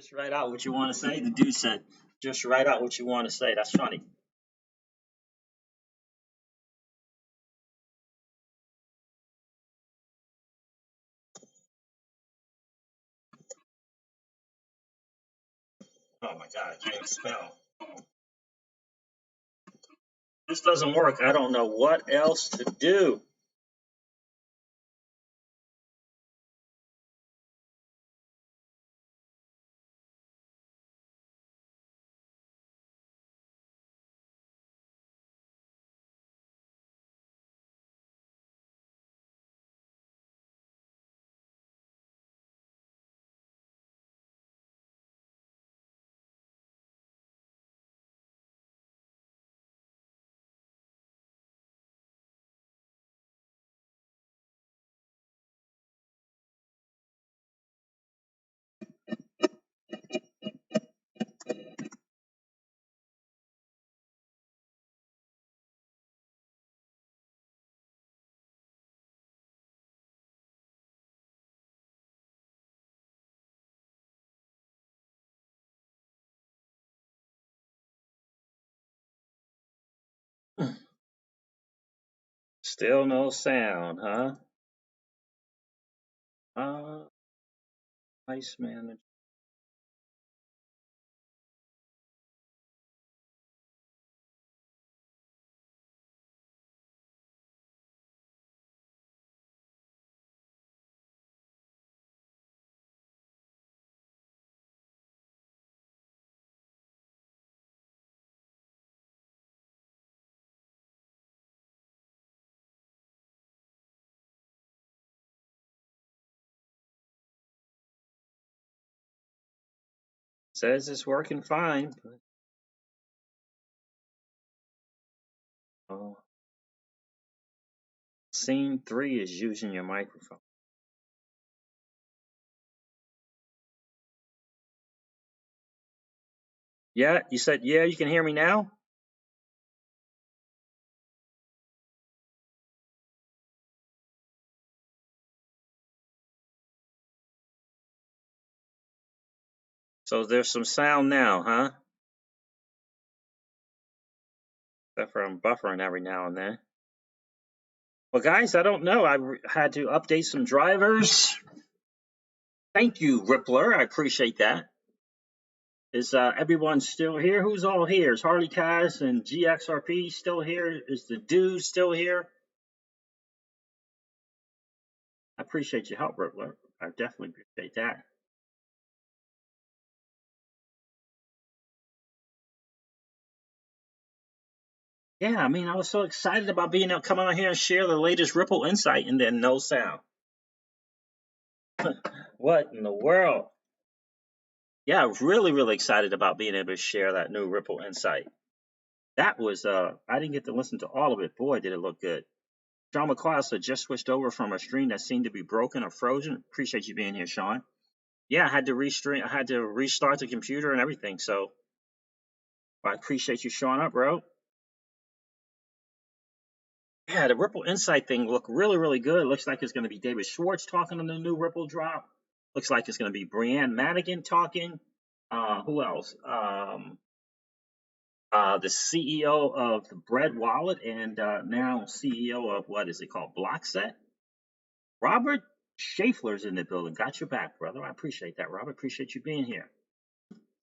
Just write out what you want to say. The dude said, just write out what you want to say. That's funny. Oh my God, I can't even spell. This doesn't work. I don't know what else to do. Still no sound, huh? Nice man. Says it's working fine. Oh, scene 3 is using your microphone. Yeah, you said, yeah, you can hear me now? So there's some sound now, huh? Except for I'm buffering every now and then. Well, guys, I don't know. I had to update some drivers. Thank you, Rippler. I appreciate that. Is everyone still here? Who's all here? Is Harley Kaz and GXRP still here? Is the dude still here? I appreciate your help, Rippler. I definitely appreciate that. Yeah, I mean, I was so excited about being able to come on here and share the latest Ripple insight, and then no sound. What in the world? Yeah, really, really excited about being able to share that new Ripple insight. That was I didn't get to listen to all of it. Boy, did it look good. Sean McCloud said just switched over from a stream that seemed to be broken or frozen. Appreciate you being here, Sean. Yeah, I had to restream. I had to restart the computer and everything. So I appreciate you showing up, bro. Yeah, the Ripple Insight thing looked really, really good. It looks like it's going to be David Schwartz talking on the new Ripple drop. Looks like it's going to be Brianne Madigan talking. Who else? The CEO of the Bread Wallet and now CEO of what is it called? Blockset. Robert Schaeffler's in the building. Got your back, brother. I appreciate that, Robert. Appreciate you being here.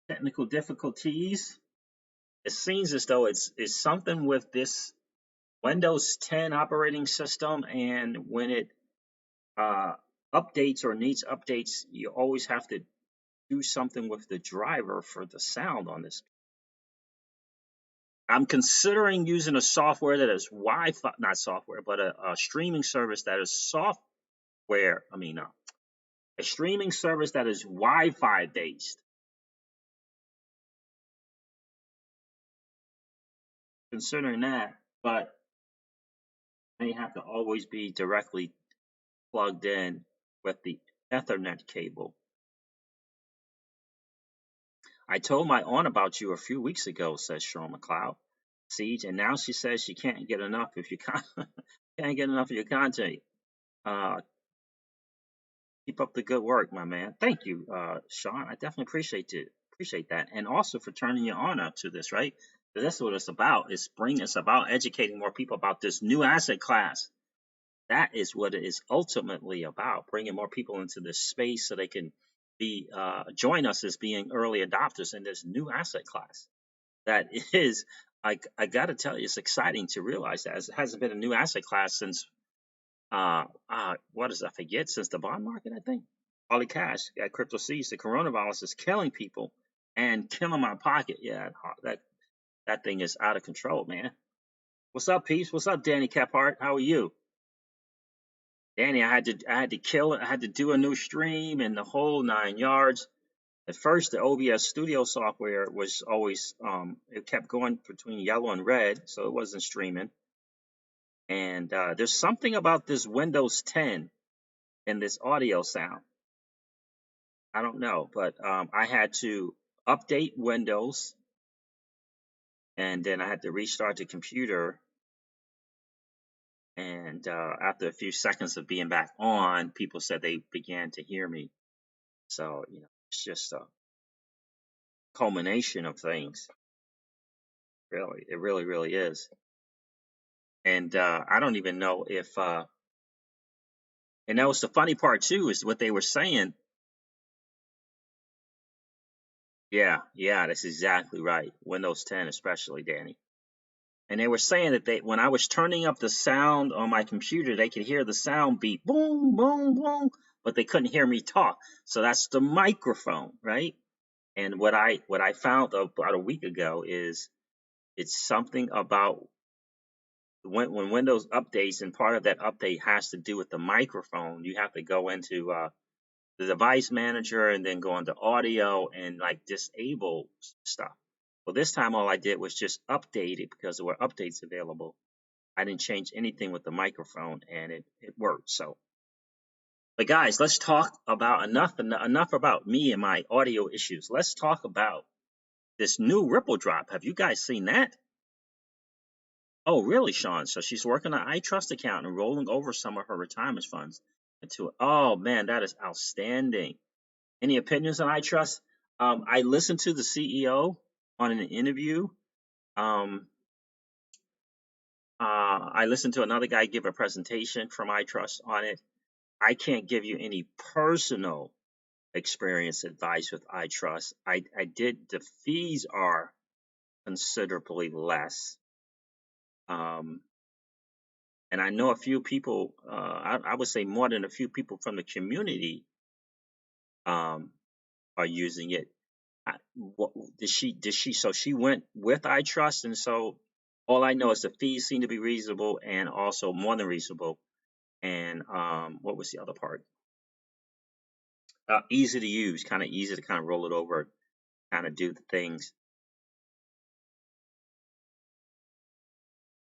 Technical difficulties. It seems as though it's something with this Windows 10 operating system, and when it updates or needs updates, you always have to do something with the driver for the sound on this. I'm considering using a software that is Wi-Fi, not software, but a streaming service that is software. A streaming service that is Wi-Fi based. Considering that, but they have to always be directly plugged in with the Ethernet cable. I told my aunt about you a few weeks ago, says Sean McCloud. Siege, and now she says she can't get enough if you can't get enough of your content. Keep up the good work, my man. Thank you, Sean. I definitely appreciate that, and also for turning your on up to this, right? 'Cause that's what it's about. It's about educating more people about this new asset class. That is what it is ultimately about, bringing more people into this space so they can be join us as being early adopters in this new asset class. That is, I got to tell you, it's exciting to realize that it hasn't been a new asset class since what is I forget, since the bond market, I think. All the cash at Crypto Seas, the coronavirus is killing people and killing my pocket. Yeah, that thing is out of control, man. What's up, Peace? What's up, Danny Caphart? How are you? Danny, I had to do a new stream and the whole 9 yards. At first, the OBS Studio software was always it kept going between yellow and red, so it wasn't streaming. And there's something about this Windows 10 and this audio sound. I don't know, but I had to update Windows, and then I had to restart the computer. And after a few seconds of being back on, people said they began to hear me. So, it's just a culmination of things. Really, it really, really is. And I don't even know if, and that was the funny part too, is what they were saying. Yeah, that's exactly right. Windows 10, especially, Danny. And they were saying that when I was turning up the sound on my computer, they could hear the sound beat, boom, boom, boom, but they couldn't hear me talk. So that's the microphone, right? And what I found about a week ago is it's something about when Windows updates, and part of that update has to do with the microphone. You have to go into the device manager and then go into audio and like disable stuff. Well, this time all I did was just update it because there were updates available. I didn't change anything with the microphone, and it worked. So, but guys, let's talk about enough about me and my audio issues. Let's talk about this new Ripple drop. Have you guys seen that? Oh, really, Sean? So she's working an iTrust account and rolling over some of her retirement funds into it. Oh man, that is outstanding. Any opinions on iTrust? I listened to the CEO on an interview. I listened to another guy give a presentation from iTrust on it. I can't give you any personal experience advice with iTrust. I did. The fees are considerably less. And I know a few people, I would say more than a few people from the community are using it. So she went with iTrust, and so all I know is the fees seem to be reasonable and also more than reasonable. And what was the other part? Easy to use, kind of easy to kind of roll it over, kind of do the things.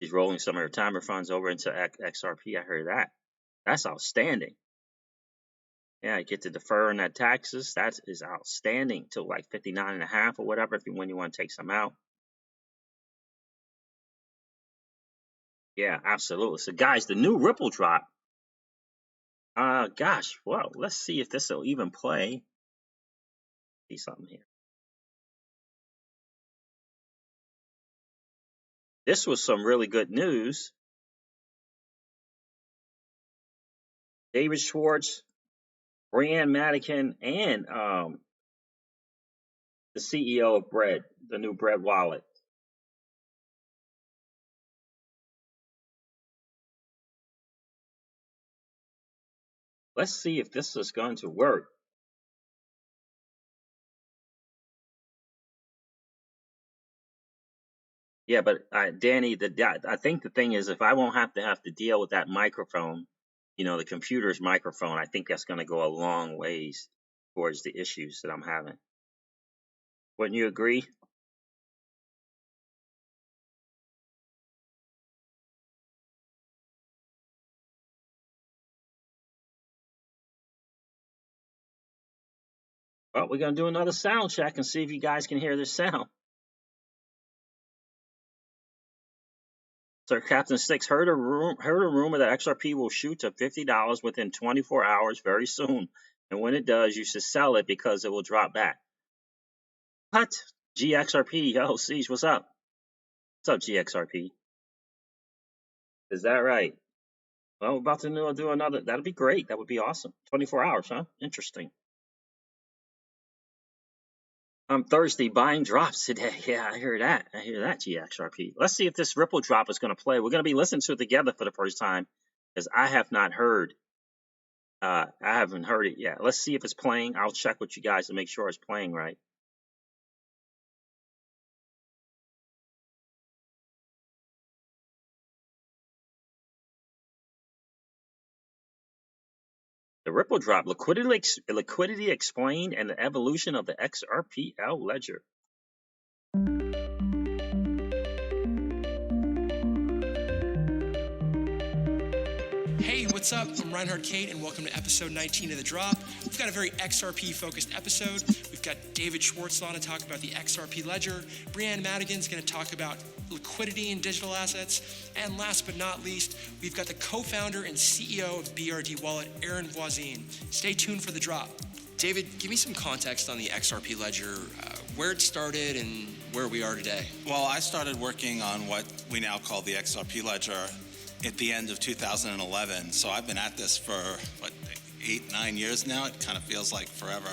She's rolling some of her retirement funds over into XRP. I heard that. That's outstanding. Yeah, I get to defer on that taxes. That is outstanding till like 59.5 or whatever when you want to take some out. Yeah, absolutely. So guys, the new Ripple drop. Gosh, well, let's see if this will even play. See something here. This was some really good news. David Schwartz, Brian Madigan, and the CEO of Bread, the new Bread wallet. Let's see if this is going to work. Yeah, but Danny, I think the thing is, if I won't have to deal with that microphone, the computer's microphone, I think that's going to go a long ways towards the issues that I'm having. Wouldn't you agree? Well, we're going to do another sound check and see if you guys can hear this sound. Sir Captain Six heard a rumor that XRP will shoot to $50 within 24 hours very soon. And when it does, you should sell it because it will drop back. What? GXRP, yo, Siege, what's up? What's up, GXRP? Is that right? Well, we're about to do another. That'd be great. That would be awesome. 24 hours, huh? Interesting. Thursday, buying drops today. Yeah, I hear that. I hear that, GXRP. Let's see if this Ripple drop is going to play. We're going to be listening to it together for the first time because I have not heard. I haven't heard it yet. Let's see if it's playing. I'll check with you guys to make sure it's playing right. The Ripple drop, liquidity explained, and the evolution of the XRPL ledger. Hey, what's up? I'm Reinhard Kate, and welcome to episode 19 of The Drop. We've got a very XRP-focused episode. We've got David Schwartzlaw to talk about the XRP ledger. Brianne Madigan's going to talk about liquidity in digital assets. And last but not least, we've got the co-founder and CEO of BRD Wallet, Aaron Voisin. Stay tuned for The Drop. David, give me some context on the XRP ledger, where it started and where we are today. Well, I started working on what we now call the XRP ledger at the end of 2011. So I've been at this for, 8-9 years now. It kind of feels like forever.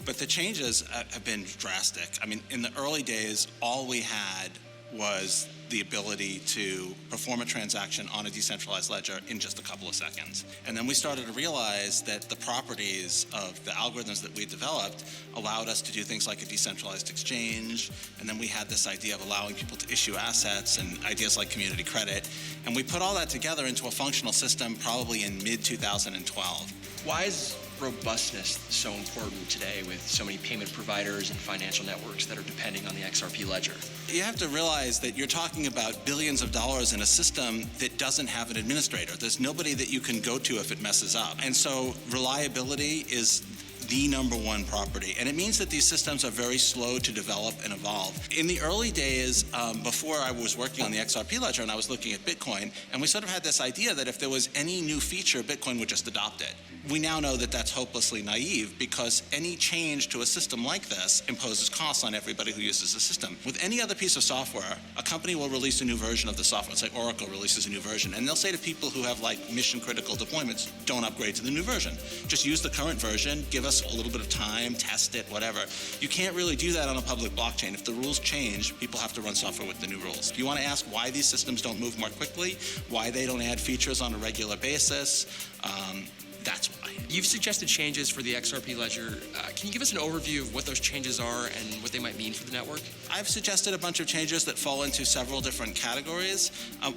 But the changes have been drastic. I mean, in the early days, all we had was the ability to perform a transaction on a decentralized ledger in just a couple of seconds. And then we started to realize that the properties of the algorithms that we developed allowed us to do things like a decentralized exchange. And then we had this idea of allowing people to issue assets and ideas like community credit. And we put all that together into a functional system probably in mid-2012. Why is robustness so important today with so many payment providers and financial networks that are depending on the XRP ledger? You have to realize that you're talking about billions of dollars in a system that doesn't have an administrator. There's nobody that you can go to if it messes up. And so reliability is the number one property. And it means that these systems are very slow to develop and evolve. In the early days, before I was working on the XRP ledger and I was looking at Bitcoin, and we sort of had this idea that if there was any new feature, Bitcoin would just adopt it. We now know that that's hopelessly naive because any change to a system like this imposes costs on everybody who uses the system. With any other piece of software, a company will release a new version of the software. Say Oracle releases a new version, and they'll say to people who have like mission critical deployments, don't upgrade to the new version. Just use the current version, give us a little bit of time, test it, whatever. You can't really do that on a public blockchain. If the rules change, people have to run software with the new rules. If you want to ask why these systems don't move more quickly, why they don't add features on a regular basis, that's why. You've suggested changes for the XRP ledger. Can you give us an overview of what those changes are and what they might mean for the network? I've suggested a bunch of changes that fall into several different categories.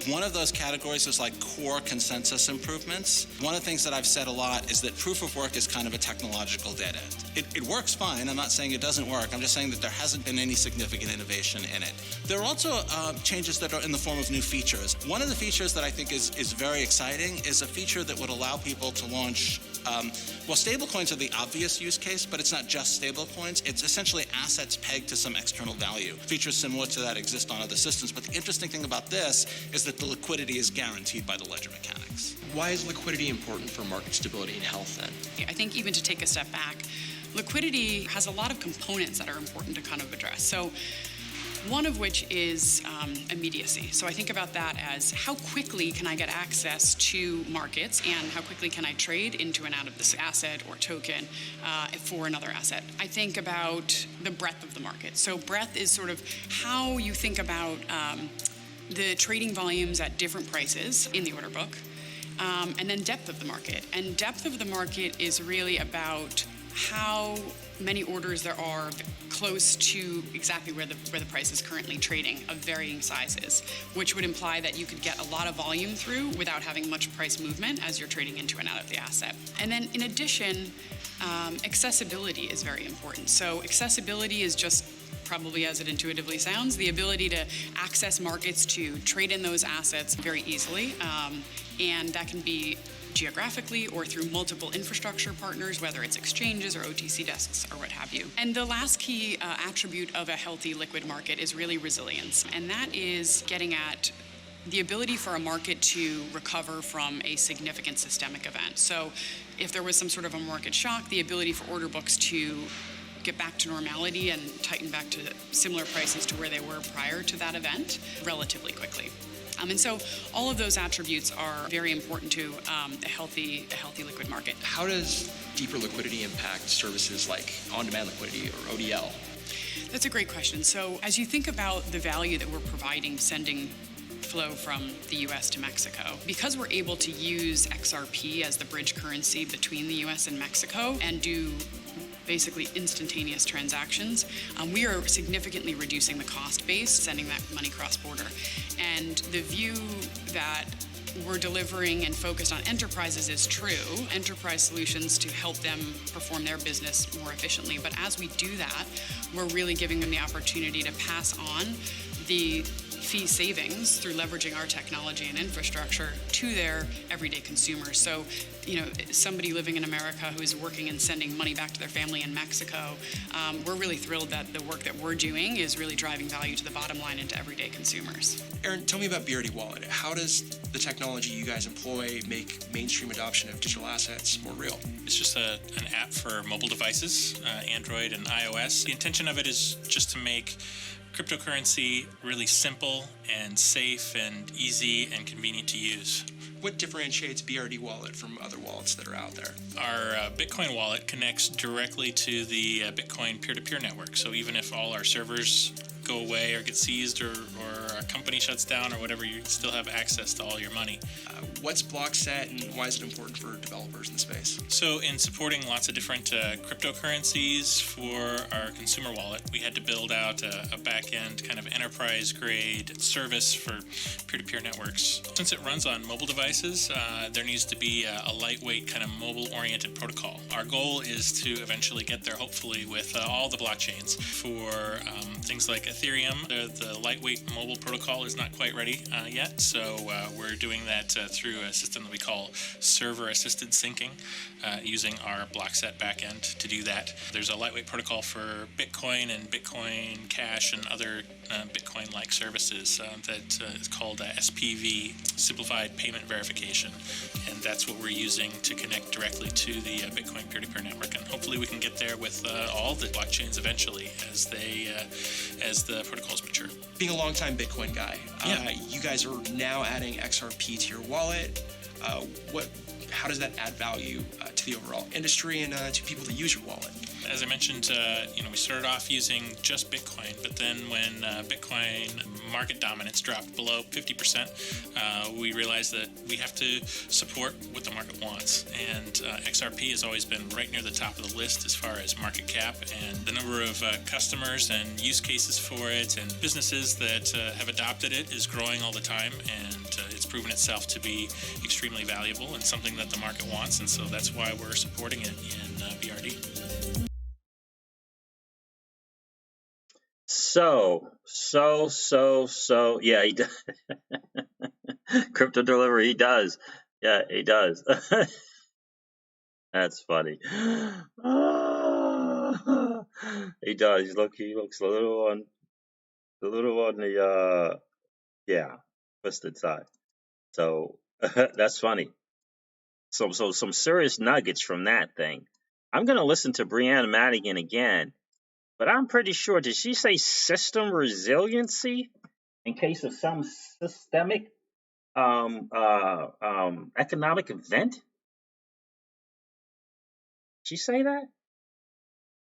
One of those categories is like core consensus improvements. One of the things that I've said a lot is that proof of work is kind of a technological dead end. It works fine. I'm not saying it doesn't work. I'm just saying that there hasn't been any significant innovation in it. There are also changes that are in the form of new features. One of the features that I think is very exciting is a feature that would allow people to launch stablecoins are the obvious use case, but it's not just stablecoins. It's essentially assets pegged to some external value. Features similar to that exist on other systems, but the interesting thing about this is that the liquidity is guaranteed by the ledger mechanics. Why is liquidity important for market stability and health then? I think even to take a step back, liquidity has a lot of components that are important to kind of address. So one of which is immediacy. So I think about that as how quickly can I get access to markets and how quickly can I trade into and out of this asset or token for another asset. I think about the breadth of the market. So breadth is sort of how you think about the trading volumes at different prices in the order book, and then depth of the market. And depth of the market is really about how many orders there are close to exactly where the price is currently trading of varying sizes, which would imply that you could get a lot of volume through without having much price movement as you're trading into and out of the asset. And then in addition, accessibility is very important. So accessibility is just probably as it intuitively sounds, the ability to access markets to trade in those assets very easily. And that can be geographically or through multiple infrastructure partners, whether it's exchanges or OTC desks or what have you. And the last key attribute of a healthy liquid market is really resilience. And that is getting at the ability for a market to recover from a significant systemic event. So if there was some sort of a market shock, the ability for order books to get back to normality and tighten back to similar prices to where they were prior to that event relatively quickly. And so all of those attributes are very important to a healthy liquid market. How does deeper liquidity impact services like on-demand liquidity or ODL? That's a great question. So as you think about the value that we're providing sending flow from the US to Mexico, because we're able to use XRP as the bridge currency between the US and Mexico and do basically instantaneous transactions, we are significantly reducing the cost base sending that money cross-border. And the view that we're delivering and focused on enterprises is true, enterprise solutions to help them perform their business more efficiently. But as we do that, we're really giving them the opportunity to pass on the fee savings through leveraging our technology and infrastructure to their everyday consumers. So, somebody living in America who is working and sending money back to their family in Mexico, we're really thrilled that the work that we're doing is really driving value to the bottom line and to everyday consumers. Aaron, tell me about BRD Wallet. How does the technology you guys employ make mainstream adoption of digital assets more real? It's just an app for mobile devices, Android and iOS. The intention of it is just to make cryptocurrency really simple and safe and easy and convenient to use. What differentiates BRD Wallet from other wallets that are out there? Our Bitcoin wallet connects directly to the Bitcoin peer-to-peer network. So even if all our servers go away or get seized or a company shuts down or whatever, you still have access to all your money. What's Blockset and why is it important for developers in the space? So in supporting lots of different cryptocurrencies for our consumer wallet, we had to build out a back-end kind of enterprise-grade service for peer-to-peer networks. Since it runs on mobile devices, there needs to be a lightweight kind of mobile-oriented protocol. Our goal is to eventually get there, hopefully, with all the blockchains. For things like Ethereum, the lightweight mobile protocol is not quite ready yet, so we're doing that through a system that we call server-assisted syncing, using our Blockset backend to do that. There's a lightweight protocol for Bitcoin and Bitcoin Cash and other Bitcoin-like services that is called SPV, Simplified Payment Verification, and that's what we're using to connect directly to the Bitcoin peer-to-peer network, and hopefully we can get there with all the blockchains eventually as the protocols mature. Being a longtime Bitcoin guy, you guys are now adding XRP to your wallet. How does that add value to the overall industry and to people that use your wallet? As I mentioned, we started off using just Bitcoin, but then when Bitcoin market dominance dropped below 50%, we realized that we have to support what the market wants. And XRP has always been right near the top of the list as far as market cap, and the number of customers and use cases for it and businesses that have adopted it is growing all the time, and it's proven itself to be extremely valuable and something that the market wants, and so that's why we're supporting it in BRD. So, yeah, he does. Crypto delivery, he does. Yeah, he does. That's funny. He does. He looks a little on the twisted side. So that's funny. So some serious nuggets from that thing. I'm gonna listen to Brianna Madigan again. But I'm pretty sure, did she say system resiliency in case of some systemic economic event? Did she say that?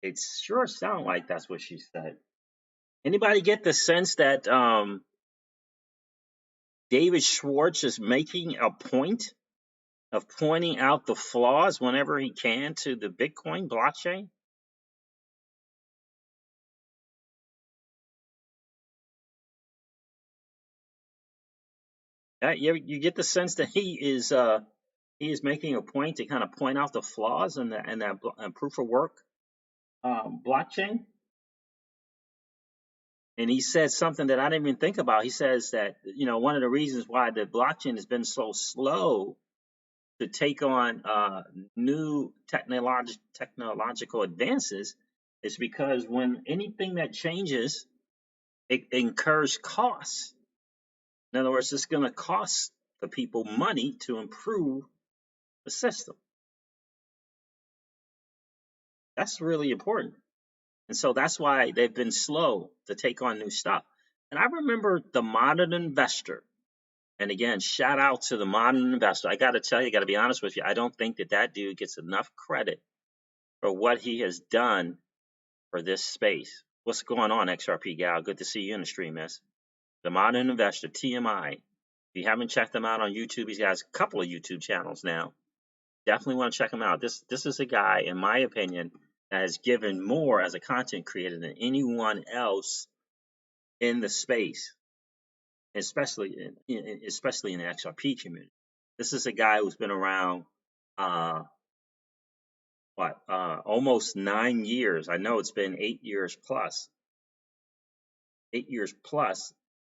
It sure sounds like that's what she said. Anybody get the sense that David Schwartz is making a point of pointing out the flaws whenever he can to the Bitcoin blockchain? You get the sense that he is making a point to kind of point out the flaws in that proof of work blockchain. And he said something that I didn't even think about. He says that one of the reasons why the blockchain has been so slow to take on new technological advances is because when anything that changes, it incurs costs. In other words, it's going to cost the people money to improve the system. That's really important. And so that's why they've been slow to take on new stuff. And I remember the Modern Investor. And again, shout out to the Modern Investor. I got to tell you, got to be honest with you, I don't think that dude gets enough credit for what he has done for this space. What's going on, XRP gal? Good to see you in the stream, miss. The Modern Investor, TMI. If you haven't checked them out on YouTube, he's got a couple of YouTube channels now. Definitely want to check him out. This is a guy, in my opinion, that has given more as a content creator than anyone else in the space, especially in the XRP community. This is a guy who's been around almost 9 years. I know it's been 8 years plus. 8 years plus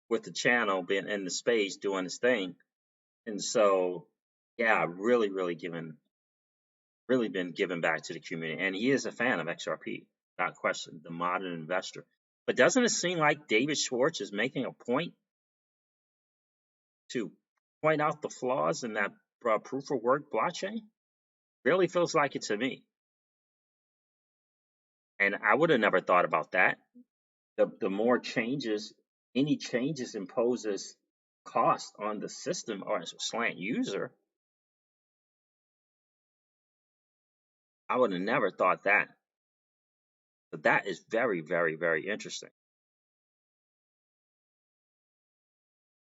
with the channel, being in the space, doing his thing. And so, yeah, really been giving back to the community. And he is a fan of XRP, without question, the Modern Investor. But doesn't it seem like David Schwartz is making a point to point out the flaws in that proof of work blockchain? Really feels like it to me. And I would have never thought about that. The more changes, any changes imposes cost on the system or as a slant user. I would have never thought that. But that is very, very, very interesting.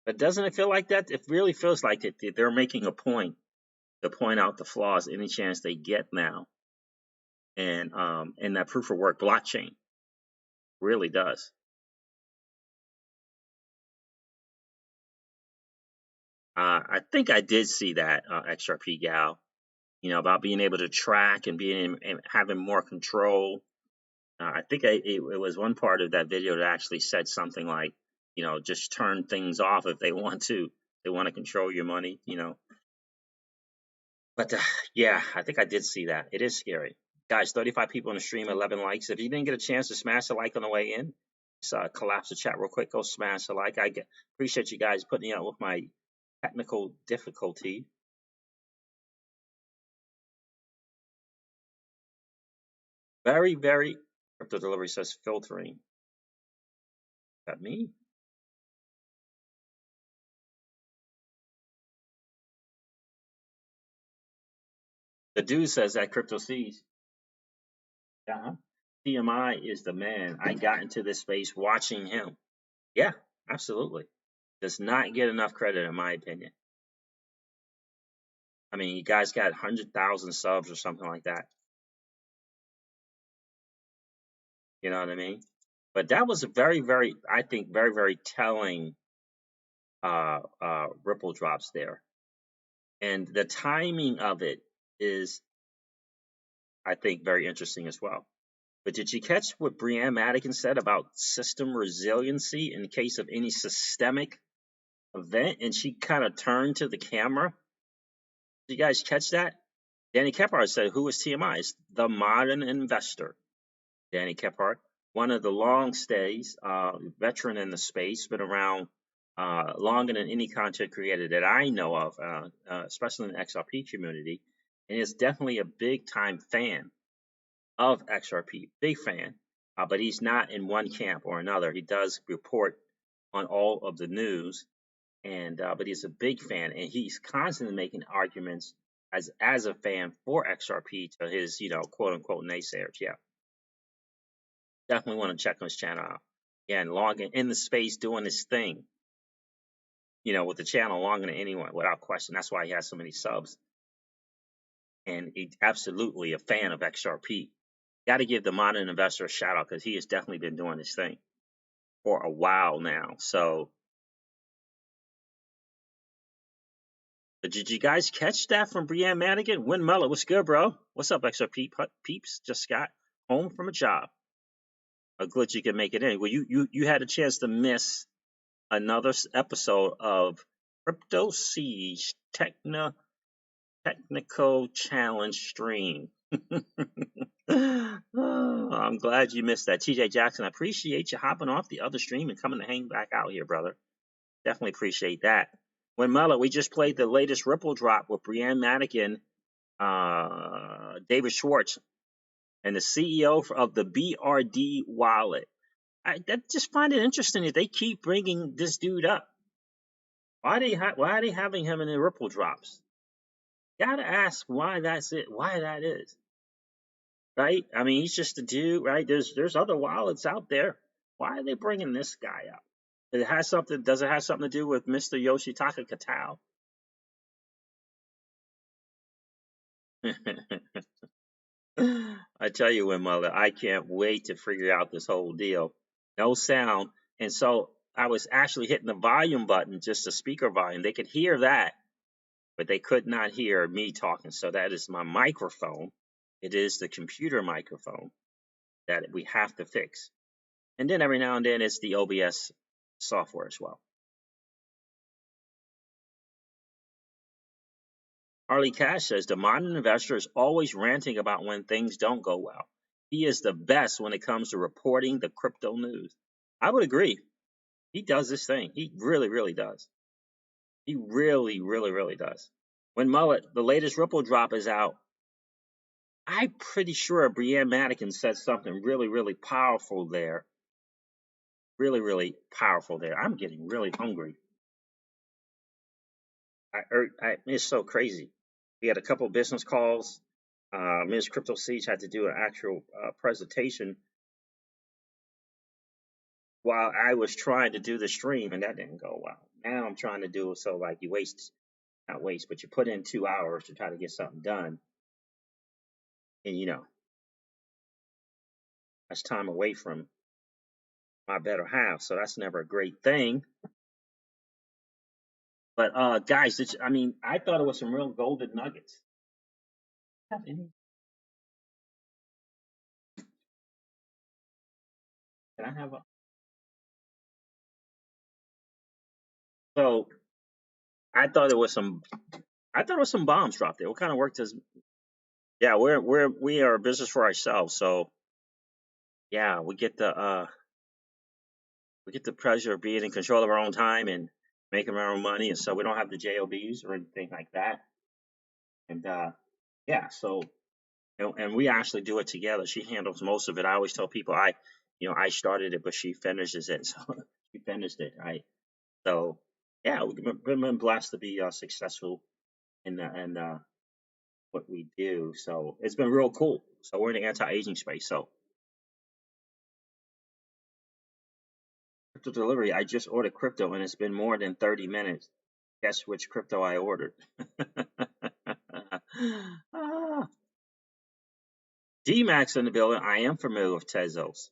But doesn't it feel like that? It really feels like it. They're making a point to point out the flaws any chance they get now. And that proof of work blockchain really does. I think I did see that XRP gal, about being able to track and having more control. I think it was one part of that video that actually said something like, just turn things off if they want to. They want to control your money, But yeah, I think I did see that. It is scary. Guys, 35 people in the stream, 11 likes. If you didn't get a chance to smash a like on the way in, just collapse the chat real quick. Go smash a like. Appreciate you guys putting me out with my technical difficulty. Very, very. Crypto delivery says filtering. Is that me? The dude says that crypto sees. TMI is the man. I got into this space watching him. Yeah, absolutely. Does not get enough credit, in my opinion. I mean, you guys got 100,000 subs or something like that. You know what I mean? But that was a very, very, I think, very, very telling Ripple drops there. And the timing of it is, I think, very interesting as well. But did you catch what Brianne Madigan said about system resiliency in case of any systemic event? And she kind of turned to the camera. Did you guys catch that? Danny Kephart said, who is TMI? It's the Modern Investor. Danny Kephart, one of the long stays, veteran in the space, been around longer than any content creator that I know of, especially in the XRP community, and is definitely a big time fan of XRP, big fan, but he's not in one camp or another. He does report on all of the news, and but he's a big fan, and he's constantly making arguments as a fan for XRP to his, quote unquote naysayers. Yeah, definitely want to check on his channel out. Yeah, and logging in the space, doing his thing, with the channel longer than anyone, without question. That's why he has so many subs. And he's absolutely a fan of XRP. Got to give the Modern Investor a shout out because he has definitely been doing his thing for a while now. So, but did you guys catch that from Brianne Madigan? Win Muller, what's good, bro? What's up, XRP peeps? Just got home from a job. I'm glad you can make it in. Well, you had a chance to miss another episode of Crypto Siege Technical Challenge stream. Oh, I'm glad you missed that. TJ Jackson, I appreciate you hopping off the other stream and coming to hang back out here, brother. Definitely appreciate that. When Mullet, we just played the latest Ripple drop with Brianne Madigan, David Schwartz, and the CEO of the BRD wallet. I just find it interesting that they keep bringing this dude up. Why are they having him in the Ripple drops? Gotta ask why that's it. Why that is, right? I mean, he's just a dude, right? There's other wallets out there. Why are they bringing this guy up? Does it have something to do with Mr. Yoshitaka Katao? I tell you what, Mother, I can't wait to figure out this whole deal. No sound. And so I was actually hitting the volume button, just the speaker volume. They could hear that, but they could not hear me talking. So that is my microphone. It is the computer microphone that we have to fix. And then every now and then it's the OBS software as well. Harley Cash says the modern investor is always ranting about when things don't go well. He is the best when it comes to reporting the crypto news. I would agree. He does this thing. He really, really does. He really, really, really does. When Mullet, the latest Ripple drop is out, I'm pretty sure Brianne Madigan said something really, really powerful there. Really, really powerful there. I'm getting really hungry. It's so crazy. We had a couple of business calls. Ms. Crypto Siege had to do an actual presentation while I was trying to do the stream, and that didn't go well. Now I'm trying to do it so like you not waste, but you put in 2 hours to try to get something done, and that's time away from my better half, so that's never a great thing. But guys, I thought it was some real golden nuggets. Have any? Can I have a? So I thought there was some bombs dropped there. What kind of work does? Yeah, we are a business for ourselves, so yeah, we get the pleasure of being in control of our own time and making our own money, and so we don't have the JOBs or anything like that. And yeah, so and we actually do it together. She handles most of it. I always tell people I started it, but she finishes it. So she finished it, right? So yeah, we've been blessed to be successful in what we do. So it's been real cool. So we're in the anti-aging space. So crypto delivery, I just ordered crypto and it's been more than 30 minutes. Guess which crypto I ordered? D-Max in the building. I am familiar with Tezos.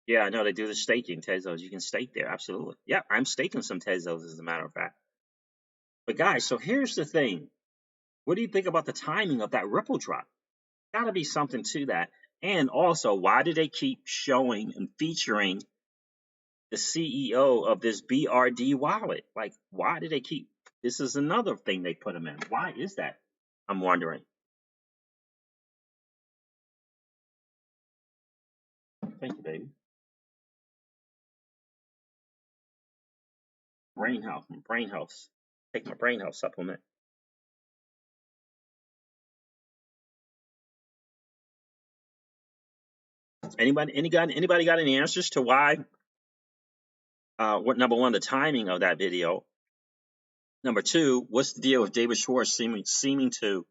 Yeah, I know they do the staking Tezos. You can stake there. Absolutely. Yeah, I'm staking some Tezos as a matter of fact. But guys, so here's the thing. What do you think about the timing of that Ripple drop? Got to be something to that. And also, why do they keep showing and featuring the CEO of this BRD wallet? Like, why do they keep? This is another thing they put him in. Why is that? I'm wondering. Thank you, baby. Brain health. Take my brain health supplement. Anybody got any answers to why? What number one, the timing of that video. Number two, what's the deal with David Schwartz seeming to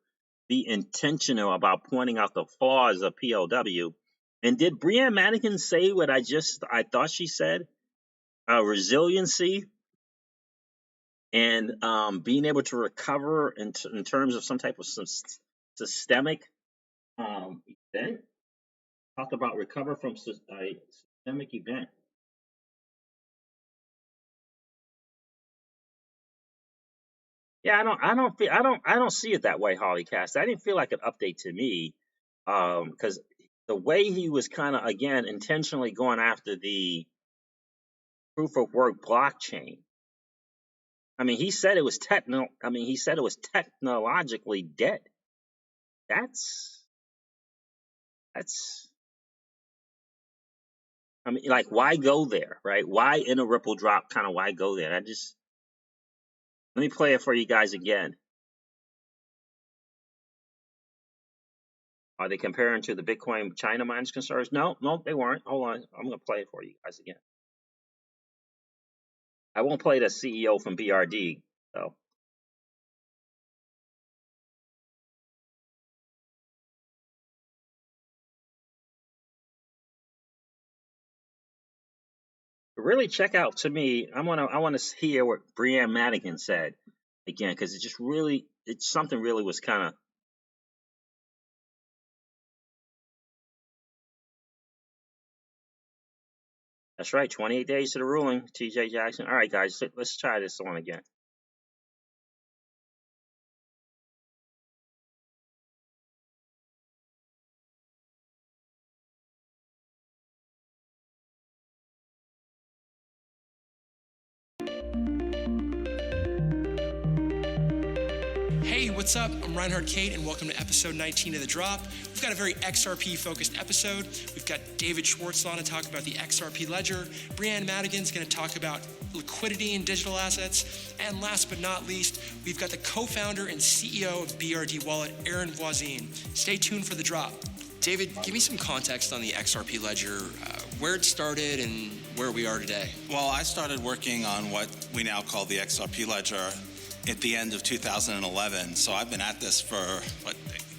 be intentional about pointing out the flaws of PLW? And did Brianne Madigan say what I thought she said? Resiliency and being able to recover in terms of some type of systemic event. Talked about recover from a systemic event. Yeah, I don't see it that way, Holly Cast. I didn't feel like an update to me, because the way he was kind of again intentionally going after the proof of work blockchain. I mean, he said it was technologically dead. That's I mean, like, why go there, right? Why in a Ripple drop, kind of why go there? Let me play it for you guys again. Are they comparing to the Bitcoin China miners concerns? No, they weren't. Hold on. I'm going to play it for you guys again. I won't play the CEO from BRD, though. Really check out, to me, I want to hear what Brianne Madigan said again, because it's something really was kind of. That's right, 28 days to the ruling, TJ Jackson. All right, guys, let's try this one again. Hey, what's up? I'm Reinhard Kate, and welcome to episode 19 of The Drop. We've got a very XRP-focused episode. We've got David Schwartzlaw to talk about the XRP ledger. Brianne Madigan's going to talk about liquidity in digital assets. And last but not least, we've got the co-founder and CEO of BRD Wallet, Aaron Voisin. Stay tuned for The Drop. David, give me some context on the XRP ledger, where it started and where we are today. Well, I started working on what we now call the XRP ledger at the end of 2011. So I've been at this for,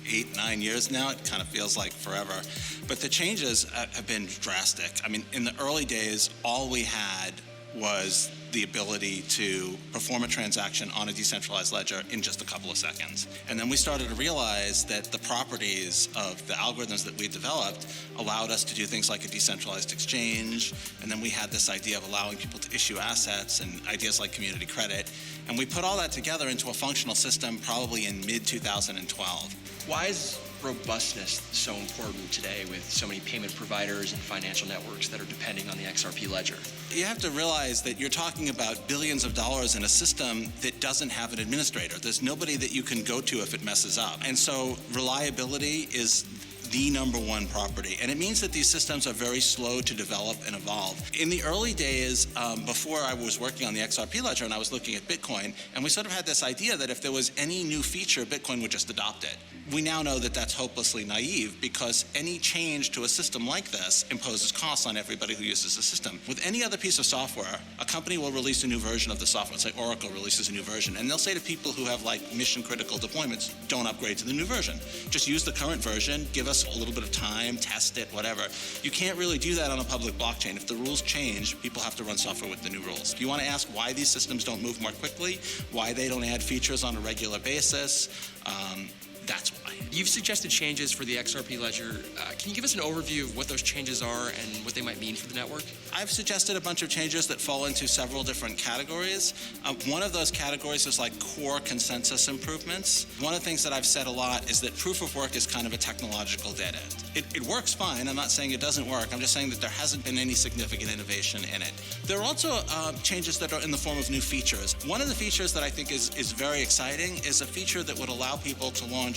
8-9 years now. It kind of feels like forever. But the changes have been drastic. I mean, in the early days, all we had was the ability to perform a transaction on a decentralized ledger in just a couple of seconds. And then we started to realize that the properties of the algorithms that we developed allowed us to do things like a decentralized exchange. And then we had this idea of allowing people to issue assets and ideas like community credit. And we put all that together into a functional system probably in mid-2012. Why is robustness so important today with so many payment providers and financial networks that are depending on the XRP ledger? You have to realize that you're talking about billions of dollars in a system that doesn't have an administrator. There's nobody that you can go to if it messes up. And so reliability is the number one property. And it means that these systems are very slow to develop and evolve. In the early days, before I was working on the XRP ledger and I was looking at Bitcoin, and we sort of had this idea that if there was any new feature, Bitcoin would just adopt it. We now know that that's hopelessly naive because any change to a system like this imposes costs on everybody who uses the system. With any other piece of software, a company will release a new version of the software. Say Oracle releases a new version, and they'll say to people who have like mission-critical deployments, don't upgrade to the new version. Just use the current version, give us a little bit of time, test it, whatever. You can't really do that on a public blockchain. If the rules change, people have to run software with the new rules. If you want to ask why these systems don't move more quickly, why they don't add features on a regular basis, that's why. You've suggested changes for the XRP ledger. Can you give us an overview of what those changes are and what they might mean for the network? I've suggested a bunch of changes that fall into several different categories. One of those categories is like core consensus improvements. One of the things that I've said a lot is that proof of work is kind of a technological dead end. It works fine. I'm not saying it doesn't work. I'm just saying that there hasn't been any significant innovation in it. There are also changes that are in the form of new features. One of the features that I think is very exciting is a feature that would allow people to launch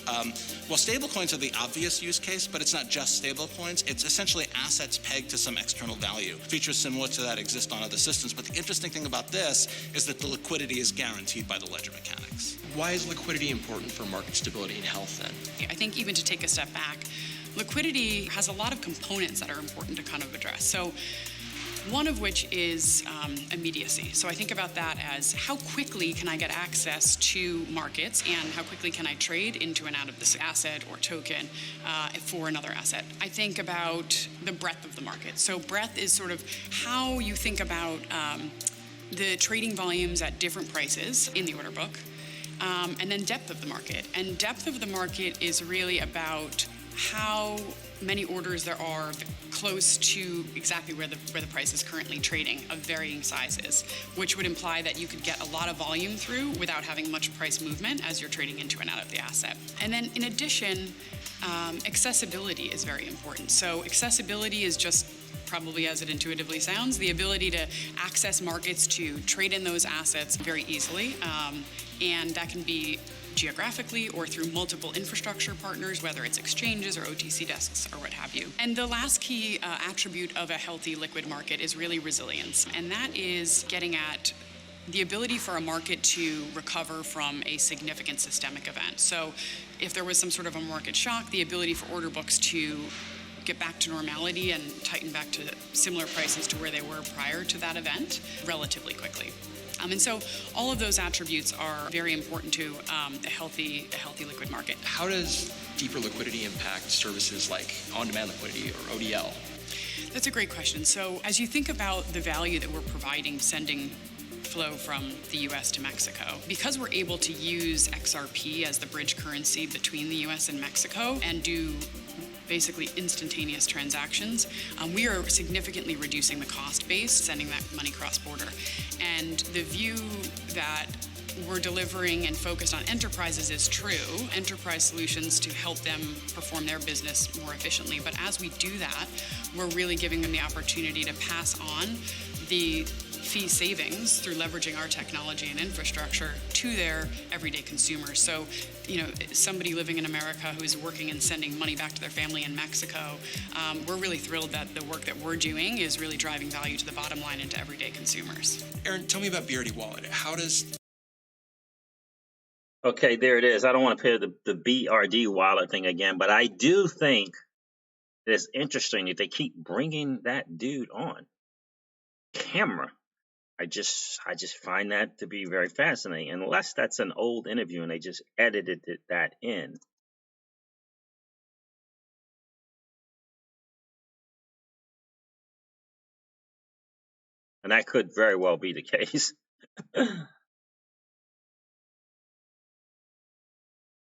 stablecoins are the obvious use case, but it's not just stablecoins. It's essentially assets pegged to some external value. Features similar to that exist on other systems, but the interesting thing about this is that the liquidity is guaranteed by the ledger mechanics. Why is liquidity important for market stability and health then? I think even to take a step back, liquidity has a lot of components that are important to kind of address. So one of which is immediacy. So I think about that as how quickly can I get access to markets and how quickly can I trade into and out of this asset or token for another asset. I think about the breadth of the market. So breadth is sort of how you think about the trading volumes at different prices in the order book, and then depth of the market. And depth of the market is really about how many orders there are close to exactly where the price is currently trading of varying sizes, which would imply that you could get a lot of volume through without having much price movement as you're trading into and out of the asset. And then in addition, accessibility is very important. So accessibility is just probably as it intuitively sounds, the ability to access markets to trade in those assets very easily. And that can be geographically or through multiple infrastructure partners, whether it's exchanges or OTC desks or what have you. And the last key attribute of a healthy liquid market is really resilience, and that is getting at the ability for a market to recover from a significant systemic event. So if there was some sort of a market shock, the ability for order books to get back to normality and tighten back to similar prices to where they were prior to that event relatively quickly. And so all of those attributes are very important to a healthy liquid market. How does deeper liquidity impact services like on-demand liquidity or ODL? That's a great question. So as you think about the value that we're providing, sending flow from the US to Mexico, because we're able to use XRP as the bridge currency between the US and Mexico and do basically instantaneous transactions, we are significantly reducing the cost base sending that money cross-border. And the view that we're delivering and focused on enterprises is true, enterprise solutions to help them perform their business more efficiently. But as we do that, we're really giving them the opportunity to pass on the fee savings through leveraging our technology and infrastructure to their everyday consumers. So, somebody living in America who's working and sending money back to their family in Mexico, we're really thrilled that the work that we're doing is really driving value to the bottom line and to everyday consumers. Aaron, tell me about BRD Wallet. How does... Okay, there it is. I don't want to play the BRD wallet thing again, but I do think it's interesting that they keep bringing that dude on camera. I just find that to be very fascinating, unless that's an old interview and they just edited that in. And that could very well be the case.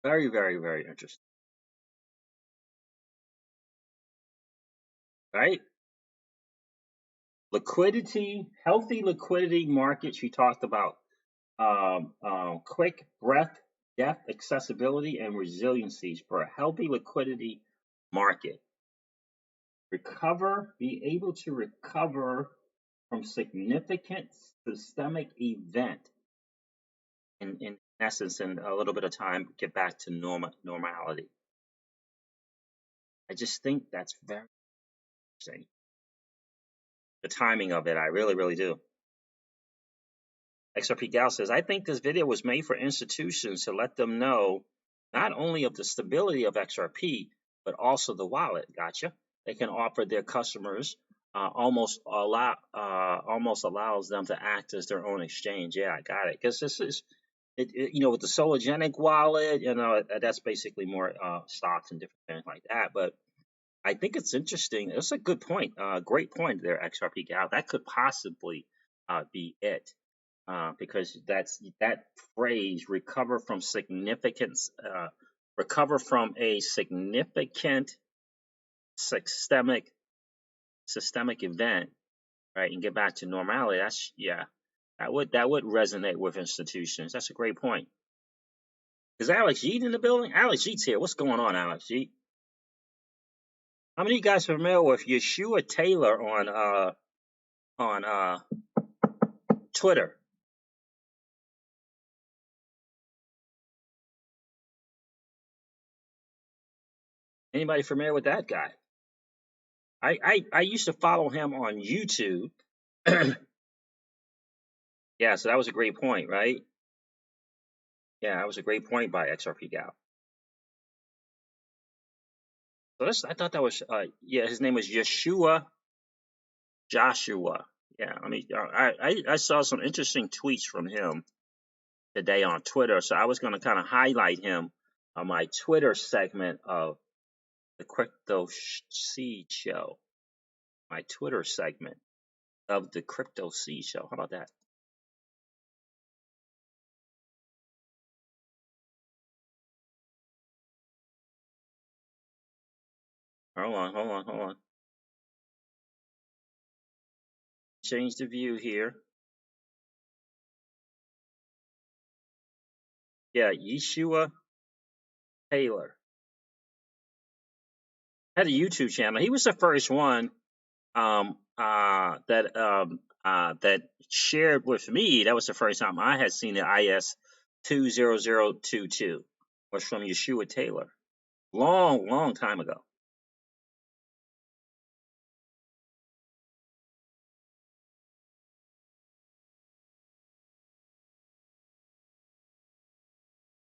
Very, very, very interesting. Right? Liquidity, healthy liquidity markets. You talked about quick breadth, depth, accessibility, and resiliencies for a healthy liquidity market. Be able to recover from significant systemic event. In essence, in a little bit of time, get back to normality. I just think that's very interesting. The timing of it, I really, really do. XRP Gal says, I think this video was made for institutions to let them know not only of the stability of XRP, but also the wallet. Gotcha. They can offer their customers almost allows them to act as their own exchange. Yeah, I got it. Because this is, with the Sologenic wallet, that's basically more stocks and different things like that. But I think it's interesting. It's a good point. Great point there, XRP Gal. That could possibly be it. Because that phrase, recover from a significant systemic event, right, and get back to normality. That would resonate with institutions. That's a great point. Is Alex Yeet in the building? Alex Yeet's here. What's going on, Alex Yeet? How many of you guys are familiar with Yeshua Taylor on Twitter? Anybody familiar with that guy? I used to follow him on YouTube. Yeah, so that was a great point, right? Yeah, that was a great point by XRP Gal. So I thought that was, his name was Joshua. Yeah, I saw some interesting tweets from him today on Twitter, so I was going to kind of highlight him on my Twitter segment of the Crypto Seed Show. My Twitter segment of the Crypto Seed Show. How about that? Hold on. Change the view here. Yeah, Yeshua Taylor had a YouTube channel. He was the first one that shared with me. That was the first time I had seen the 20022 was from Yeshua Taylor. Long time ago.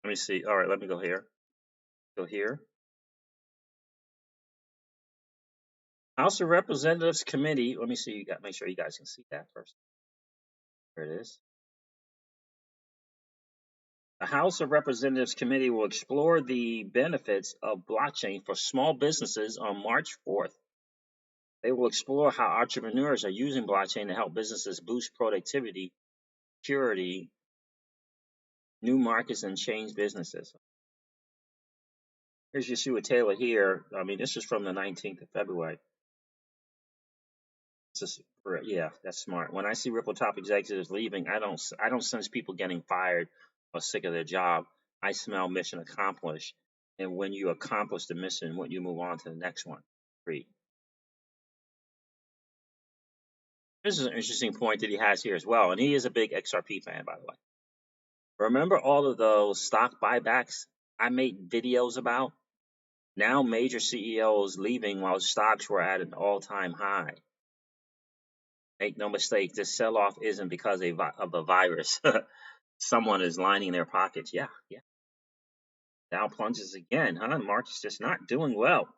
Let me see. All right, let me go here. Go here. House of Representatives Committee. Let me see. Make sure you guys can see that first. There it is. The House of Representatives Committee will explore the benefits of blockchain for small businesses on March 4th. They will explore how entrepreneurs are using blockchain to help businesses boost productivity, security, new markets, and change businesses. Here's Yeshua Taylor here. I mean, this is from the 19th of February. Yeah, that's smart. When I see Ripple top executives leaving, I don't sense people getting fired or sick of their job. I smell mission accomplished. And when you accomplish the mission, when you move on to the next one. Read. This is an interesting point that he has here as well. And he is a big XRP fan, by the way. Remember all of those stock buybacks I made videos about? Now major CEOs leaving while stocks were at an all-time high. Make no mistake, this sell-off isn't because of a virus. Someone is lining their pockets. Yeah. Dow plunges again, huh? The market's just not doing well.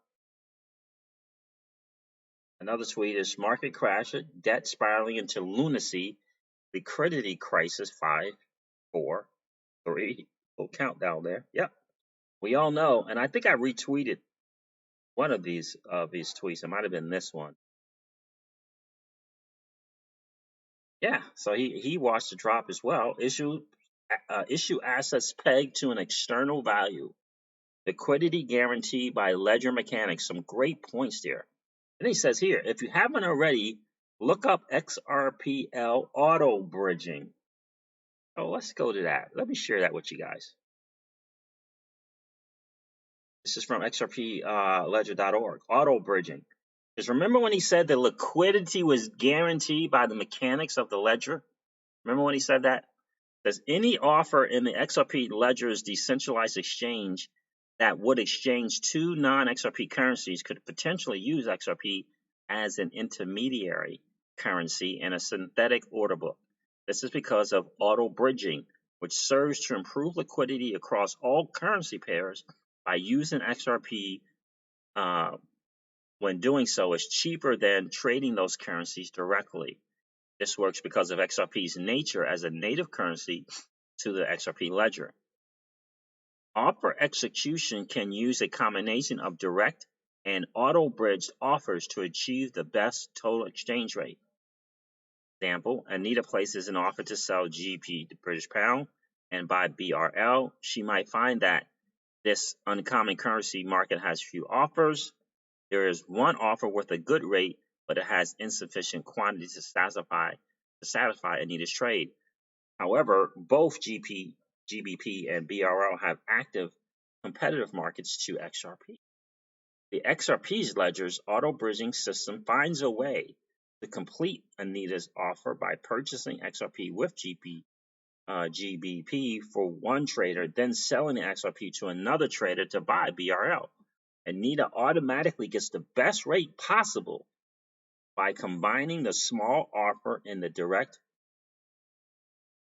Another tweet is market crash, debt spiraling into lunacy, liquidity crisis 5, 4, 3. Little countdown there. Yep. We all know, and I think I retweeted one of these tweets. It might have been this one. Yeah, so he watched the drop as well. Issue assets pegged to an external value. Liquidity guaranteed by ledger mechanics. Some great points there. And he says here, if you haven't already, look up XRPL auto bridging. Oh, let's go to that. Let me share that with you guys. This is from XRPledger.org. Auto bridging. Because remember when he said the liquidity was guaranteed by the mechanics of the ledger? Remember when he said that? Does any offer in the XRP ledger's decentralized exchange that would exchange two non-XRP currencies could potentially use XRP as an intermediary currency in a synthetic order book. This is because of auto bridging, which serves to improve liquidity across all currency pairs by using XRP. When doing so, is cheaper than trading those currencies directly. This works because of XRP's nature as a native currency to the XRP ledger. Offer execution can use a combination of direct and auto-bridged offers to achieve the best total exchange rate. Example, Anita places an offer to sell GBP, the British pound, and buy BRL. She might find that this uncommon currency market has few offers. There is one offer with a good rate, but it has insufficient quantity to satisfy Anita's trade. However, both GBP and BRL have active competitive markets to XRP. The XRP's ledger's auto-bridging system finds a way to complete Anita's offer by purchasing XRP with GBP for one trader, then selling the XRP to another trader to buy BRL. Anita automatically gets the best rate possible by combining the small offer in the direct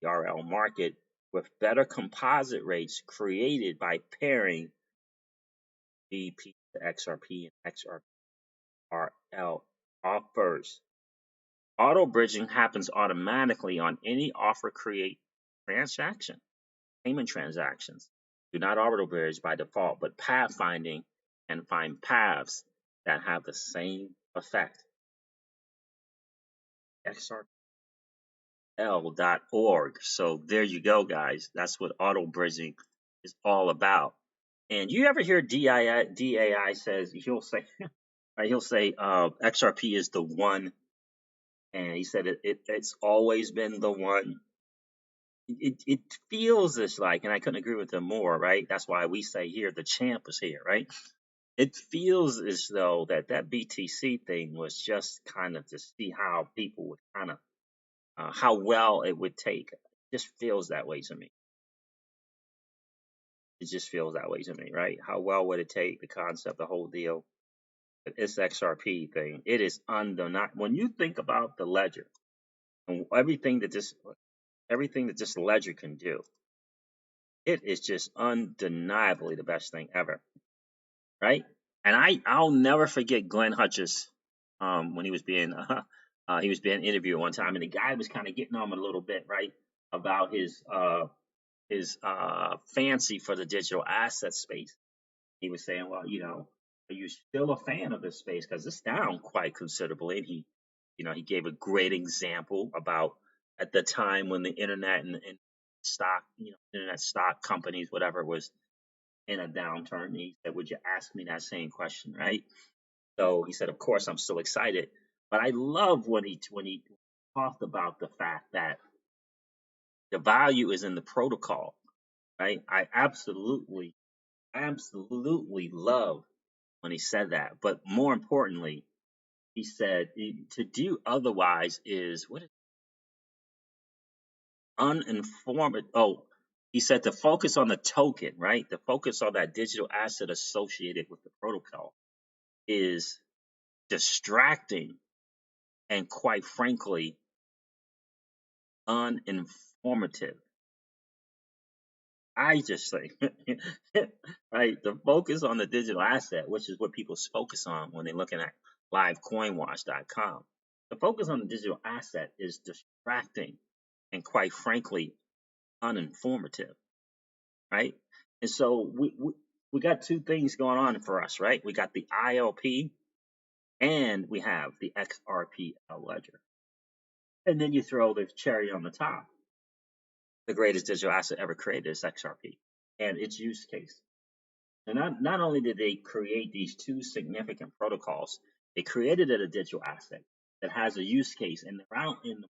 BRL market with better composite rates created by pairing BP to XRP and XRPL offers. Auto bridging happens automatically on any offer create transaction. Payment transactions do not auto bridge by default, but pathfinding and find paths that have the same effect. XRPL.org. So there you go, guys. That's what auto bridging is all about. And you ever hear DAI says he'll say XRP is the one, and he said it's always been the one. It feels this like, and I couldn't agree with him more, right? That's why we say here the champ is here, right? It feels as though that BTC thing was just kind of to see how people would kind of how well it would take. It just feels that way to me. It just feels that way to me, right? How well would it take the concept, the whole deal, this XRP thing? It is undeniable. When you think about the ledger and everything that this ledger can do, it is just undeniably the best thing ever, right? And I'll never forget Glenn Hutchins when he was being interviewed one time, and the guy was kind of getting on him a little bit, right, about his fancy for the digital asset space. He was saying, well, are you still a fan of this space? Because it's down quite considerably. And he gave a great example about at the time when the internet and stock, internet stock companies, whatever, was in a downturn. And he said, would you ask me that same question, right? So he said, of course, I'm still excited. But I love when he talked about the fact that the value is in the protocol, right? I absolutely love when he said that. But more importantly, he said to do otherwise is uninformed. Oh, he said to focus on the token, right? To focus on that digital asset associated with the protocol is distracting and, quite frankly, uninformative. I just think, right, the focus on the digital asset, which is what people focus on when they're looking at livecoinwatch.com. The focus on the digital asset is distracting and, quite frankly, uninformative, right? And so we got two things going on for us, right? We got the ILP and we have the XRP ledger. And then you throw the cherry on the top. The greatest digital asset ever created is XRP and its use case. And not only did they create these two significant protocols, they created a digital asset that has a use case in the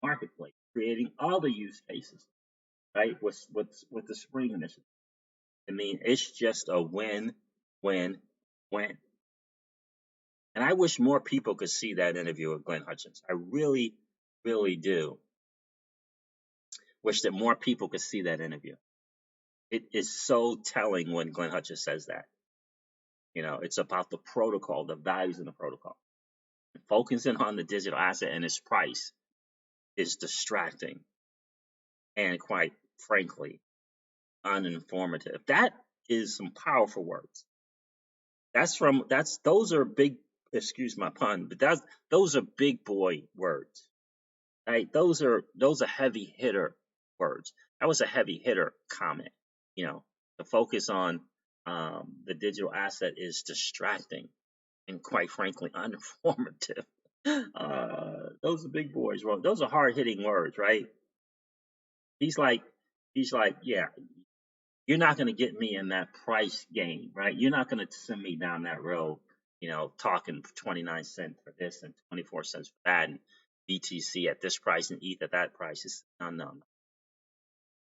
marketplace, creating other use cases, right? With the Spring Initiative. I mean, it's just a win, win, win. And I wish more people could see that interview with Glenn Hutchins. I really, really do. Wish that more people could see that interview. It is so telling when Glenn Hutchins says that. It's about the protocol, the values in the protocol. Focusing on the digital asset and its price is distracting and, quite frankly, uninformative. That is some powerful words. Those are big, excuse my pun, but those are big boy words, right? Those are heavy hitter words. That was a heavy hitter comment. The focus on the digital asset is distracting and, quite frankly, uninformative. Those are big boys. Those are hard hitting words, right? He's like, yeah, you're not going to get me in that price game, right? You're not going to send me down that road, talking 29 cents for this and 24 cents for that, and BTC at this price and ETH at that price. No.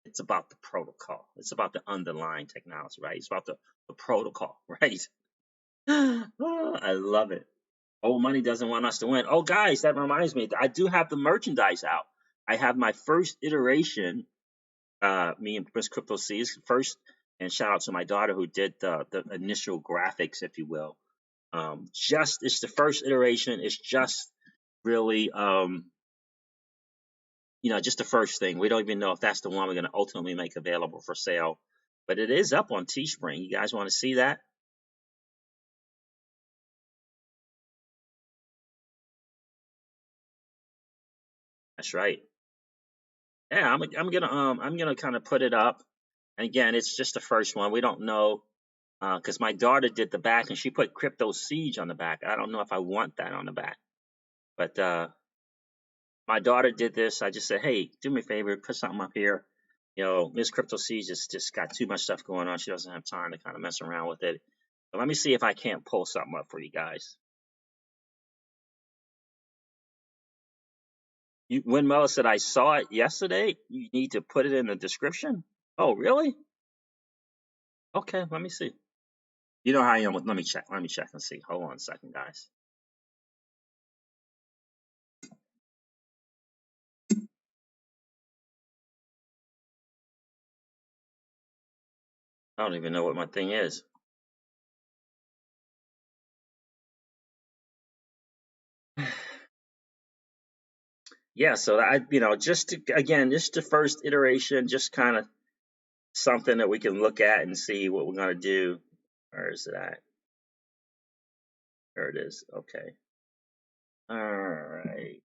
It's about the protocol. It's about the underlying technology, right? It's about the protocol, right? Oh, I love it. Old money doesn't want us to win. Oh, guys, that reminds me. I do have the merchandise out. I have my first iteration. Me and Chris Crypto C's first, and shout out to my daughter who did the initial graphics, if you will. It's the first iteration. It's just really, just the first thing. We don't even know if that's the one we're going to ultimately make available for sale, but it is up on Teespring. You guys want to see that? That's right. Yeah, I'm gonna kind of put it up. And again, it's just the first one. We don't know because my daughter did the back and she put Crypto Siege on the back. I don't know if I want that on the back, but my daughter did this. I just said, hey, do me a favor, put something up here. Miss Crypto Siege just got too much stuff going on. She doesn't have time to kind of mess around with it. So let me see if I can't pull something up for you guys. When Mel said I saw it yesterday, you need to put it in the description. Oh, really? Okay, let me see. You know how I am with. Let me check and see. Hold on a second, guys. I don't even know what my thing is. Yeah, so just the first iteration, just kind of something that we can look at and see what we're gonna do. Where is it at? There it is. Okay. All right.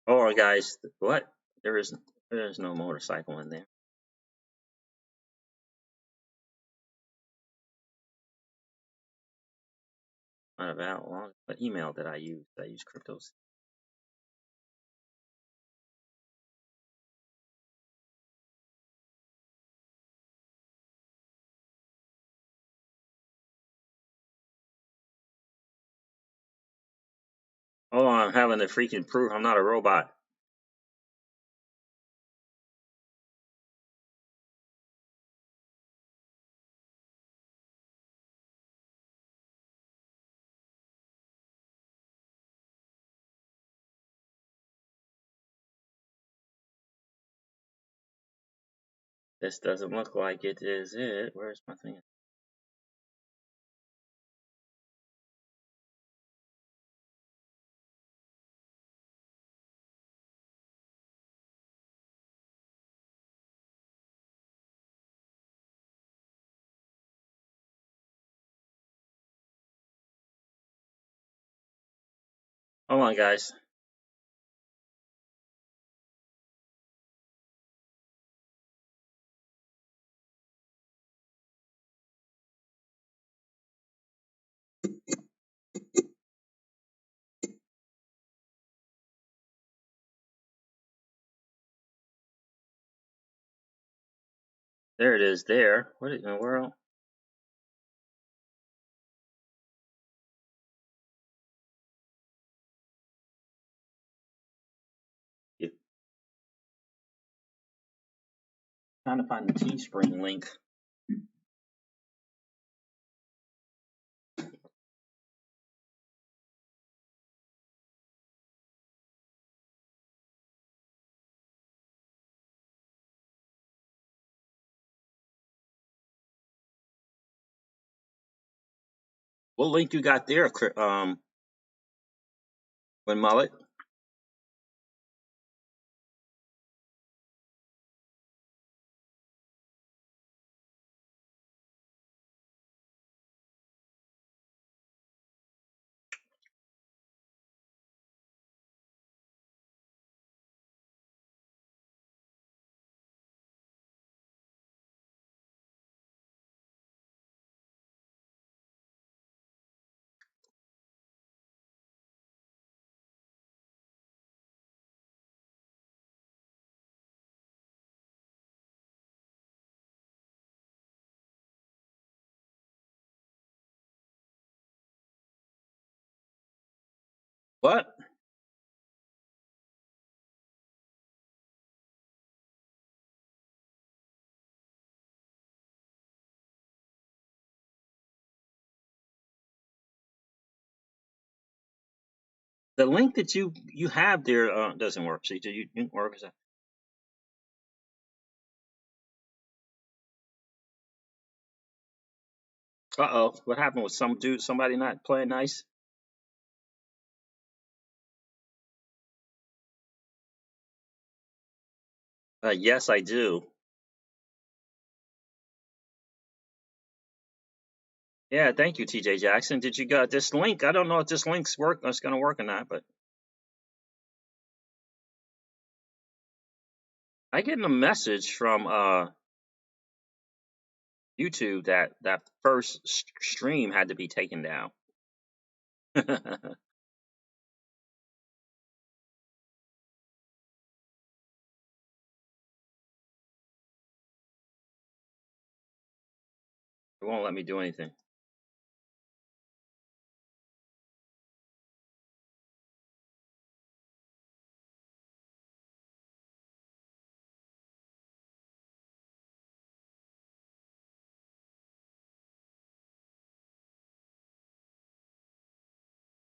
Hold on, guys. What? There is no motorcycle in there. Not about long. What email did I use? Did I use cryptos? Oh, I'm having to freaking prove I'm not a robot. This doesn't look like it is it. Where's my thing? Hold on, guys. There it is. There. What in the world? You trying to find the Teespring link. What link you got there, when Mullet? What? The link that you have there doesn't work. See, you didn't work. Is that? Uh-oh. What happened with somebody not playing nice? Yes, I do. Yeah, thank you, TJ Jackson. Did you got this link? I don't know if this link's it's gonna work or not, but I get a message from YouTube that first stream had to be taken down. It won't let me do anything.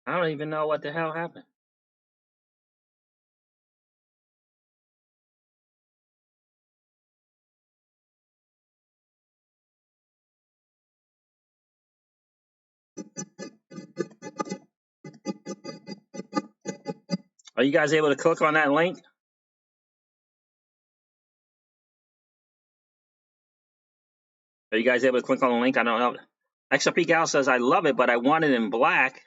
I don't even know what the hell happened. Are you guys able to click on that link? Are you guys able to click on the link? I don't know. XRP Gal says, I love it, but I want it in black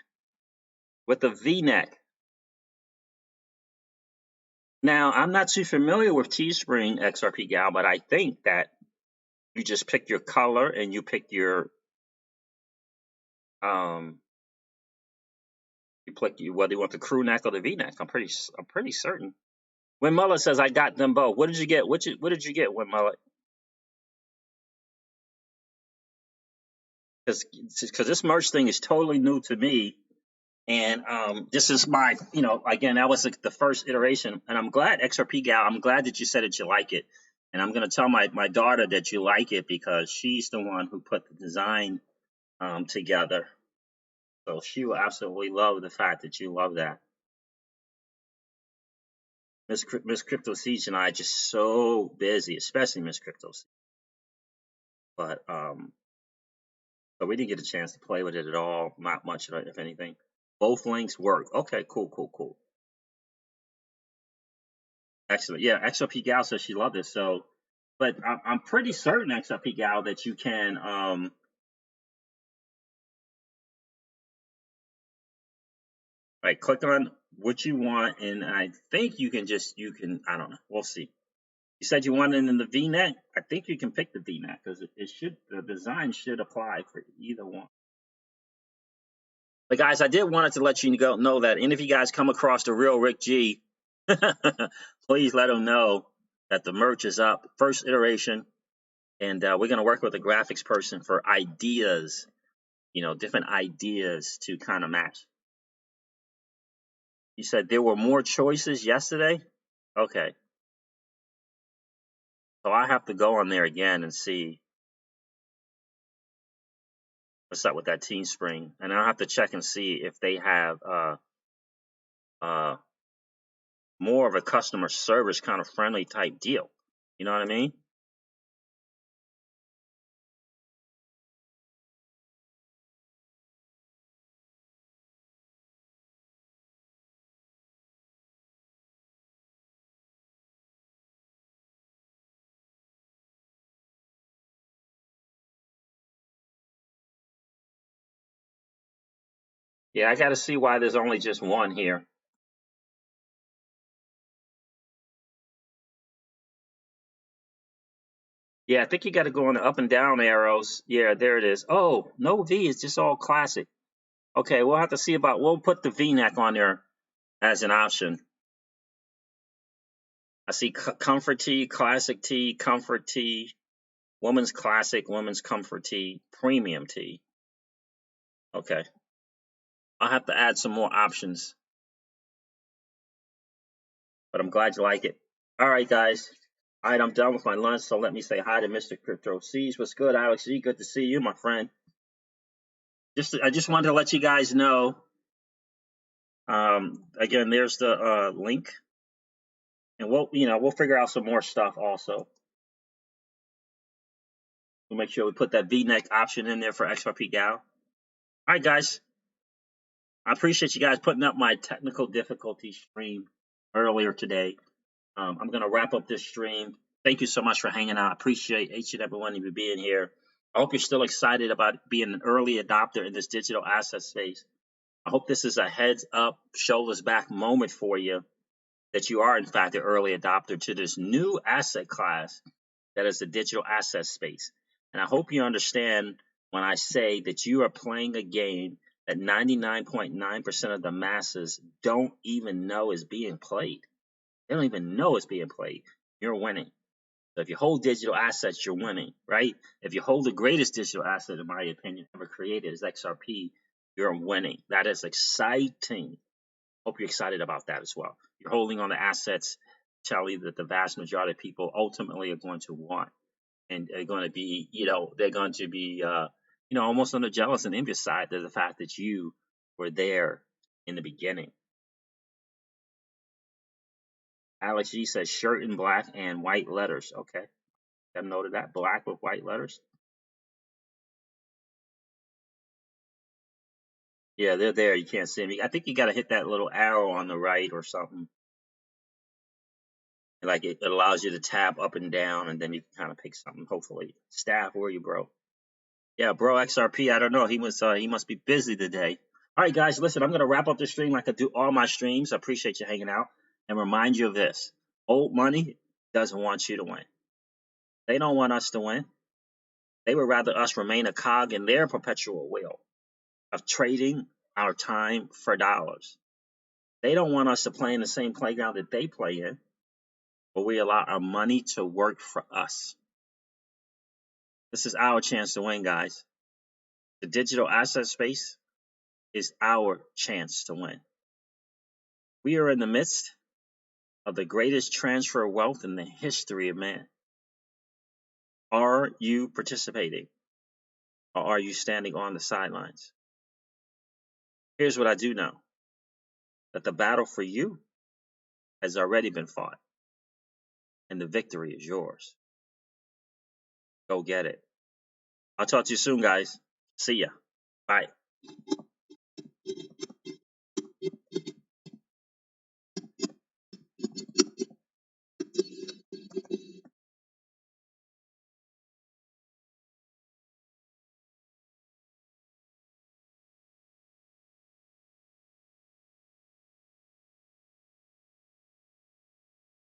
with a V-neck. Now, I'm not too familiar with Teespring XRP Gal, but I think that you just pick your color and you pick your whether you want the crew neck or the V-neck. I'm pretty certain. When Mullet says, I got them both. What did you get? What did you get, When Mullet? Because this merch thing is totally new to me. And this is my, again, that was the first iteration. And I'm glad, XRP Gal, I'm glad that you said that you like it. And I'm going to tell my daughter that you like it because she's the one who put the design together. So she will absolutely love the fact that you love that. Miss Crypto Siege and I are just so busy, especially Miss Crypto Siege. But we didn't get a chance to play with it at all. Not much, if anything. Both links work. Okay, cool. Excellent. Yeah, XRP Gal says she loved it. So, but I'm pretty certain, XRP Gal, that you can right, click on what you want, and I think you can I don't know. We'll see. You said you wanted it in the V-neck. I think you can pick the V-neck because the design should apply for either one. But guys, I did wanted to let you know that, and if you guys come across the real Rick G, please let him know that the merch is up, first iteration, and we're going to work with a graphics person for ideas, different ideas to kind of match. You said there were more choices yesterday? Okay. So I have to go on there again and see what's up with that Teespring, and I'll have to check and see if they have more of a customer service kind of friendly type deal. You know what I mean? Yeah, I got to see why there's only just one here. Yeah, I think you got to go on the up and down arrows. Yeah, there it is. Oh, no V, it's just all classic. Okay, we'll have to see we'll put the V-neck on there as an option. I see Comfort Tee, Classic Tee, Comfort Tee, Women's Classic, Women's Comfort Tee, Premium Tee. Okay. I'll have to add some more options. But I'm glad you like it. All right, guys. All right, I'm done with my lunch, so let me say hi to Mr. Crypto Seas. What's good, Alex G? Good to see you, my friend. I just wanted to let you guys know. Again, there's the link, and we'll figure out some more stuff also. We'll make sure we put that V-neck option in there for XRP Gal. All right, guys. I appreciate you guys putting up my technical difficulty stream earlier today. I'm going to wrap up this stream. Thank you so much for hanging out. I appreciate each and every one of you being here. I hope you're still excited about being an early adopter in this digital asset space. I hope this is a heads up, shoulders back moment for you that you are, in fact, an early adopter to this new asset class that is the digital asset space. And I hope you understand when I say that you are playing a game that 99.9% of the masses don't even know is being played. They don't even know it's being played. You're winning. So if you hold digital assets, you're winning, right? If you hold the greatest digital asset, in my opinion, ever created is XRP, you're winning. That is exciting. Hope you're excited about that as well. You're holding on the assets, tell you that the vast majority of people ultimately are going to want. And they're going to be, they're going to be, almost on the jealous and envious side of the fact that you were there in the beginning. Alex G says shirt in black and white letters. Okay. Got a note of that. Black with white letters. Yeah, they're there. You can't see them. I think you got to hit that little arrow on the right or something. Like it allows you to tap up and down, and then you can kind of pick something. Hopefully, Staff, where are you, bro? Yeah, bro, XRP. I don't know. He must be busy today. All right, guys, listen. I'm gonna wrap up the stream like I do all my streams. I appreciate you hanging out, and remind you of this: old money doesn't want you to win. They don't want us to win. They would rather us remain a cog in their perpetual wheel of trading our time for dollars. They don't want us to play in the same playground that they play in, but we allow our money to work for us. This is our chance to win, guys. The digital asset space is our chance to win. We are in the midst of the greatest transfer of wealth in the history of man. Are you participating, or are you standing on the sidelines? Here's what I do know, that the battle for you has already been fought, and the victory is yours. Go get it. I'll talk to you soon, guys. See ya. Bye.